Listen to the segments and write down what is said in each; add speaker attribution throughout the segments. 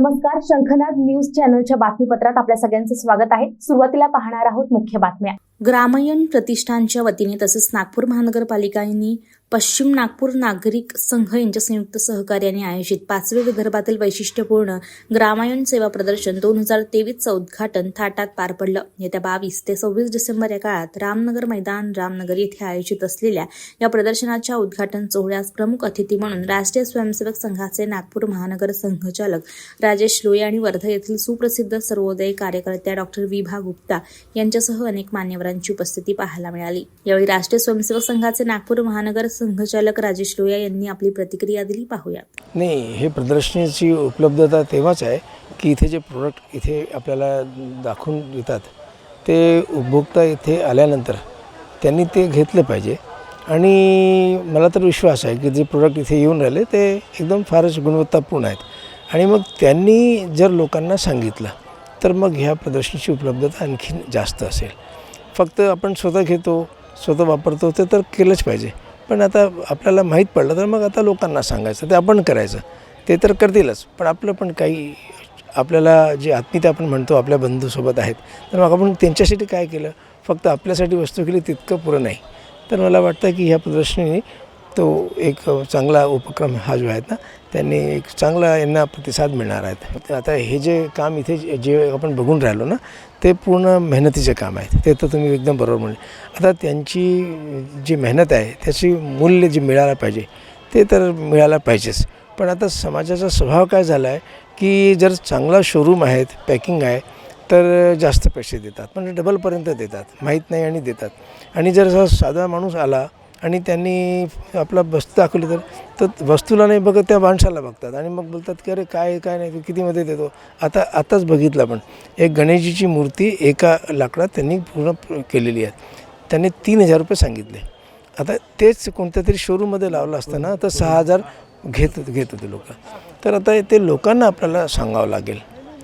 Speaker 1: नमस्कार, शंखनाद न्यूज चॅनलच्या बातमीपत्रात आपल्या सगळ्यांचं स्वागत आहे। सुरुवातीला पाहणार आहोत मुख्य बातम्या। ग्रामयन प्रतिष्ठानच्या वतीने तसेच नागपूर महानगरपालिकांनी पश्चिम नागपूर नागरिक संघ यांच्या संयुक्त सहकार्याने आयोजित 5वे विदर्भातील वैशिष्ट्यपूर्ण ग्रामयन सेवा प्रदर्शन 2023चं उद्घाटन थाटात पार पडलं। येत्या 22 ते 26 डिसेंबर या काळात रामनगर मैदान रामनगर येथे आयोजित असलेल्या या प्रदर्शनाच्या उद्घाटन सोहळ्यास प्रमुख अतिथी म्हणून राष्ट्रीय स्वयंसेवक संघाचे नागपूर महानगर संघचालक राजेश लोये आणि वर्धा येथील सुप्रसिद्ध सर्वोदय कार्यकर्त्या डॉक्टर विभा गुप्ता यांच्यासह अनेक मान्यवरांची उपस्थिती पाहायला मिळाली। यावेळी राष्ट्रीय स्वयंसेवक संघाचे नागपूर महानगर संघचालक राजेश लोये यांनी आपली प्रतिक्रिया दिली। पाहूया।
Speaker 2: नाही, हे प्रदर्शनाची उपलब्धता तेव्हाच आहे की इथे जे प्रोडक्ट इथे आपल्याला दाखवून देतात ते उपभोक्ता इथे आल्यानंतर त्यांनी ते घेतलं पाहिजे। आणि मला तर विश्वास आहे की जे प्रोडक्ट इथे येऊन राहिले ते एकदम फारच गुणवत्तापूर्ण आहेत। आणि मग त्यांनी जर लोकांना सांगितलं तर मग ह्या प्रदर्शनाची उपलब्धता आणखी जास्त असेल। फक्त आपण स्वतः घेतो, स्वतः वापरतो ते तर केलंच पाहिजे, पण आता आपल्याला माहीत पडलं तर मग आता लोकांना सांगायचं, ते आपण करायचं, ते तर करतीलच। पण आपलं पण काही आपल्याला जे आत्मीयता आपण म्हणतो आपल्या बंधूसोबत आहेत, तर मग आपण त्यांच्यासाठी काय केलं, फक्त आपल्यासाठी वस्तू केली तितकं पुरं नाही। तर मला वाटतं की ह्या प्रदर्शनाने तो एक चांगला उपक्रम हा जो आहे ना, त्यांनी एक चांगला यांना प्रतिसाद मिळणार आहेत। आता हे जे काम इथे जे आपण बघून राहिलो ना, ते पूर्ण मेहनतीचे काम आहेत, ते तर तुम्ही एकदम बरोबर म्हणले। आता त्यांची जी मेहनत आहे त्याची मूल्य जे मिळायला पाहिजे ते तर मिळायला पाहिजेच। पण आता समाजाचा स्वभाव काय झाला आहे की जर चांगला शोरूम आहेत, पॅकिंग आहे तर जास्त पैसे देतात, म्हणजे डबलपर्यंत देतात, माहीत नाही आणि देतात। आणि जर साधा माणूस आला आणि त्यांनी आपला वस्तू दाखवली तर वस्तूला नाही बघत, त्या माणसाला बघतात आणि मग बोलतात की अरे काय काय नाही, कितीमध्ये देतो। आताच बघितलं आपण एक गणेशजीची मूर्ती एका लाकडात त्यांनी पूर्ण केलेली आहे, त्यांनी 3000 रुपये सांगितले। आता तेच कोणत्या तरी शोरूममध्ये लावलं असताना तर 6000 घेत होते लोक। तर आता ते लोकांना आपल्याला सांगावं लागेल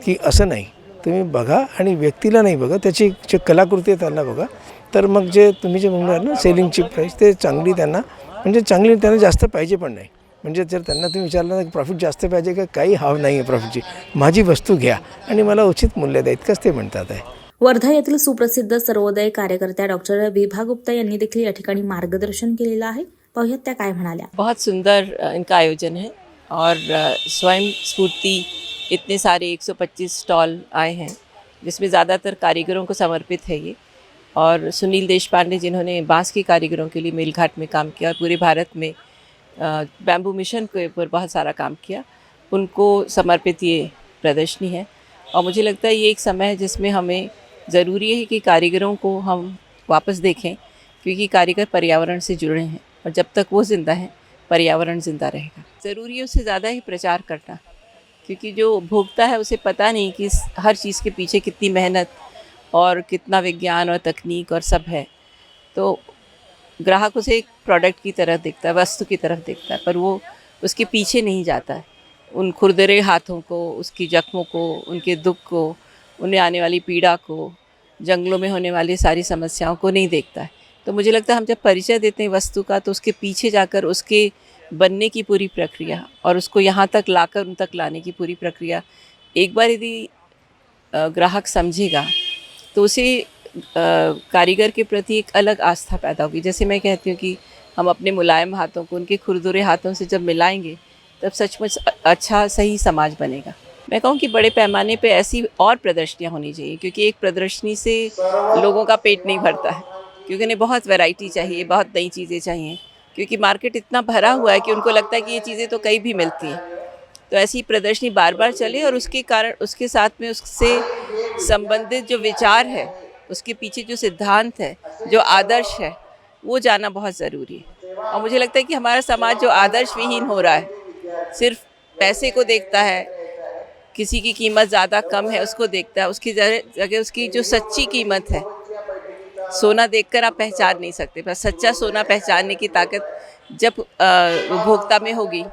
Speaker 2: की असं नाही, तुम्ही बघा आणि व्यक्तीला नाही बघा, त्याची जे कलाकृती आहे त्यांना बघा। तर मग जे तुम्ही जे म्हणणार ना सेलिंगची प्राईस ते चांगली त्यांना, म्हणजे चांगली त्यांना जास्त पाहिजे पण नाही। म्हणजे जर त्यांना तुम्ही विचारलं ना की प्रॉफिट जास्त पाहिजे का, काही हवं नाही आहे प्रॉफिटची, माझी वस्तू घ्या आणि मला उचित मूल्य द्या, इतकंच ते म्हणतात आहे।
Speaker 1: वर्धा येथील सुप्रसिद्ध सर्वोदय कार्यकर्त्या डॉक्टर विभा गुप्ता यांनी देखील या ठिकाणी मार्गदर्शन केलेलं आहे। पाहूयात त्या काय म्हणाल्या।
Speaker 3: बहुत सुंदर इनका आयोजन है और स्वयं स्फूर्ति इतने सारे 125 स्टॉल आए हैं जिसमें ज़्यादातर कारीगरों को समर्पित है ये। और सुनील देशपांडे जिन्होंने बांस के कारीगरों के लिए मेलघाट में काम किया और पूरे भारत में बैम्बू मिशन के ऊपर बहुत सारा काम किया, उनको समर्पित ये प्रदर्शनी है। और मुझे लगता है ये एक समय है जिसमें हमें ज़रूरी है कि कारीगरों को हम वापस देखें, क्योंकि कारीगर पर्यावरण से जुड़े हैं और जब तक वो ज़िंदा है पर्यावरण ज़िंदा रहेगा। ज़रूरी है उससे ज़्यादा ही प्रचार करना, क्योंकि जो उपभोक्ता है उसे पता नहीं कि हर चीज़ के पीछे कितनी मेहनत और कितना विज्ञान और तकनीक और सब है। तो ग्राहक उसे एक प्रोडक्ट की तरह देखता है, वस्तु की तरफ देखता है, पर वो उसके पीछे नहीं जाता है। उन खुरदरे हाथों को, उसकी जख्मों को, उनके दुख को, उन्हें आने वाली पीड़ा को, जंगलों में होने वाली सारी समस्याओं को नहीं देखता है। तो मुझे लगता है हम जब परिचय देते हैं वस्तु का तो उसके पीछे जाकर उसके बनने की पूरी प्रक्रिया और उसको यहाँ तक लाकर उन तक लाने की पूरी प्रक्रिया एक बार यदि ग्राहक समझेगा तो उसे कारीगर के प्रति एक अलग आस्था पैदा होगी। जैसे मैं कहती हूँ कि हम अपने मुलायम हाथों को उनके खुरदुरे हाथों से जब मिलाएंगे तब सचमुच अच्छा सही समाज बनेगा। मैं कहूँ कि बड़े पैमाने पे ऐसी और प्रदर्शनियाँ होनी चाहिए, क्योंकि एक प्रदर्शनी से लोगों का पेट नहीं भरता है, क्योंकि उन्हें बहुत वैरायटी चाहिए, बहुत नई चीज़ें चाहिए, क्योंकि मार्केट इतना भरा हुआ है कि उनको लगता है कि ये चीज़ें तो कहीं भी मिलती हैं। तो ऐसी प्रदर्शनी बार बार चले और उसके कारण उसके साथ में उससे संबंधित जो विचार है, उसके पीछे जो सिद्धांत है, जो आदर्श है, वो जानना बहुत ज़रूरी है। और मुझे लगता है कि हमारा समाज जो आदर्श विहीन हो रहा है, सिर्फ पैसे को देखता है, किसी की कीमत ज़्यादा कम है उसको देखता है, उसकी जगह उसकी जो सच्ची कीमत है, सोना देखकर आप पहचान नहीं सकते, पर सच्चा सोना पहचानने की ताकत जब उपभोक्ता में होगी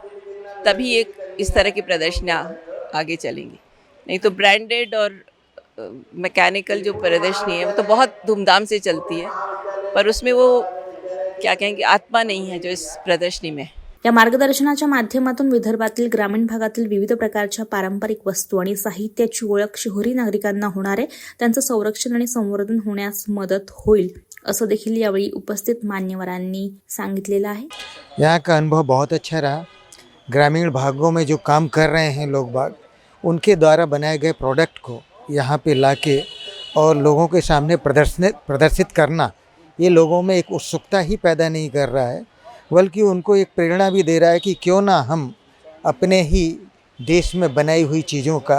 Speaker 3: तभी एक इस तरह की प्रदर्शनियाँ आगे चलेंगी। नहीं तो ब्रांडेड और मैकेनिकल जो प्रदर्शनी है वो तो बहुत धूमधाम से चलती है, पर उसमें वो क्या कहेंगे आत्मा नहीं है जो इस प्रदर्शनी में।
Speaker 1: या मार्गदर्शनाच्या माध्यमातून विदर्भातील ग्रामीण भागातील विविध प्रकारच्या पारंपरिक वस्तू आणि साहित्याची ओळख शहरी नागरिकांना होणार आहे, त्यांचं संरक्षण आणि संवर्धन होण्यास मदत होईल असं देखील यावेळी उपस्थित मान्यवरांनी सांगितलेलं आहे.
Speaker 4: यहाँ का अनुभव बहुत अच्छा रहा. ग्रामीण भागों में जो काम कर रहे हैं लोग बाग, उनके द्वारा बनाए गए प्रोडक्ट को यहाँ पे लाके और लोगों के सामने प्रदर्शित करना, ये लोगों में एक उत्सुकता ही पैदा नहीं कर रहा है, बल्कि उनको एक प्रेरणा भी दे रहा है कि क्यों ना हम अपने ही देश में बनाई हुई चीज़ों का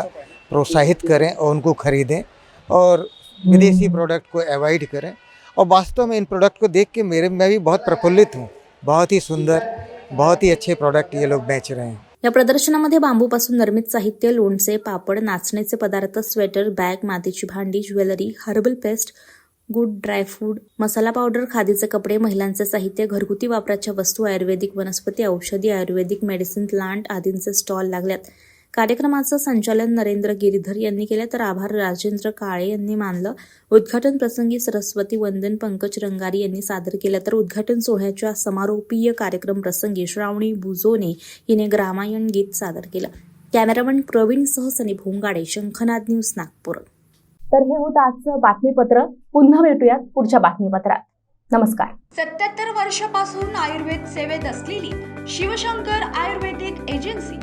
Speaker 4: प्रोत्साहित करें और उनको खरीदें और विदेशी प्रोडक्ट को अवॉइड करें. और वास्तव में इन प्रोडक्ट को देख के मैं भी बहुत प्रफुल्लित हूँ. बहुत ही सुंदर, बहुत ही अच्छे प्रोडक्ट ये लोग बेच रहे हैं.
Speaker 1: या प्रदर्शनामध्ये बांबूपासून निर्मित साहित्य, लोणचे, पापड, नाचणीचे पदार्थ, स्वेटर, बॅग, मातीची भांडी, ज्वेलरी, हर्बल पेस्ट, गुड ड्रायफ्रूट, मसाला पावडर, खादीचे कपडे, महिलांचे साहित्य, घरगुती वापराच्या वस्तू, आयुर्वेदिक वनस्पती, औषधी, आयुर्वेदिक मेडिसिन प्लांट आदींचे स्टॉल लागल्यात. कार्यक्रमाचं संचालन नरेंद्र गिरीधर यांनी केलं, तर आभार राजेंद्र काळे यांनी मानलं. उद्घाटन प्रसंगी सरस्वती वंदन पंकज रंगारी यांनी सादर केलं, तर उद्घाटन सोहळ्याच्या समारोपीय कार्यक्रम प्रसंगी श्रावणी बुजोने हिने ग्रामायण गीत सादर केलं. कॅमेरामन प्रवीणसह सनी भोंगाडे, शंखनाद न्यूज, नागपूर.
Speaker 5: तर हे होतं आजचं बातमीपत्र. पुन्हा भेटूयात पुढच्या बातमीपत्रात. नमस्कार.
Speaker 6: 77 वर्षापासून आयुर्वेद सेवेत असलेली शिवशंकर आयुर्वेदिक एजन्सी,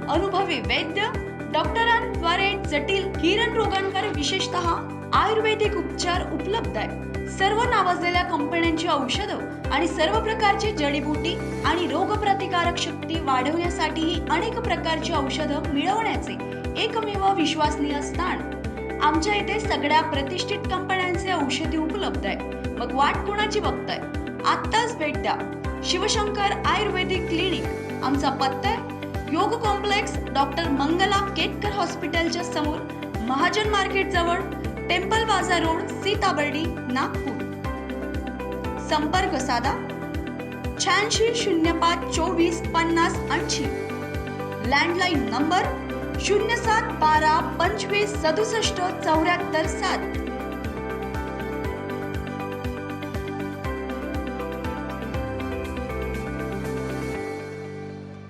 Speaker 6: अनुभवी वैद्य डॉक्टरांद्वारे जटिल किरण रोगांवर विशेषतः आयुर्वेदिक उपचार उपलब्ध आहे. सर्व नावाजलेल्या कंपन्यांची औषधं आणि सर्व प्रकारची जडीबुटी आणि रोगप्रतिकारक शक्ती वाढवण्यासाठी अनेक प्रकारची औषधं मिळवण्याचे एकमेव विश्वसनीय स्थान. आमच्या इथे सगळ्या प्रतिष्ठित कंपन्यांचे औषधी उपलब्ध आहे. मग वाट कोणाची बघताय? आत्ताच भेट द्या शिवशंकर आयुर्वेदिक क्लिनिक. आमचा पत्ता आहे योग कॉम्प्लेक्स, डॉक्टर मंगला केतकर हॉस्पिटलच्या समोर, महाजन मार्केट जवळ, टेम्पल बाजार रोड, सीताबर्डी, नागपूर. संपर्क साधा 86 05 24 50 80. Landline number 07 12 25 67 74 7.